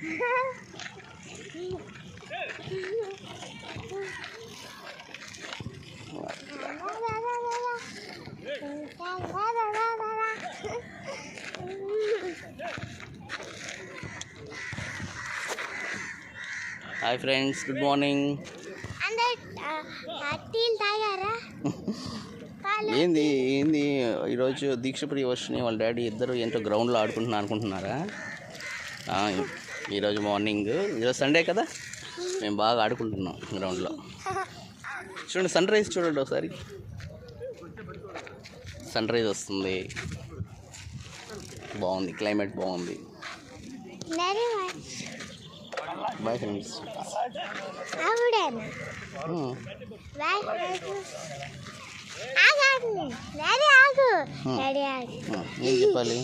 Hi friends, good morning. ఏంది ఈరోజు దీక్షప్రియ వర్షిని వాళ్ళ డాడీ ఇద్దరు ఏంటో గ్రౌండ్లో ఆడుకుంటున్నా అనుకుంటున్నారా? ఈరోజు మార్నింగ్, ఈరోజు సండే కదా, మేము బాగా ఆడుకుంటున్నాం గ్రౌండ్లో. చూడండి, సన్ రైజ్ చూడండి ఒకసారి. సన్ రైజ్ వస్తుంది, బాగుంది, క్లైమేట్ బాగుంది. Bye friends. ఏం చెప్పాలి?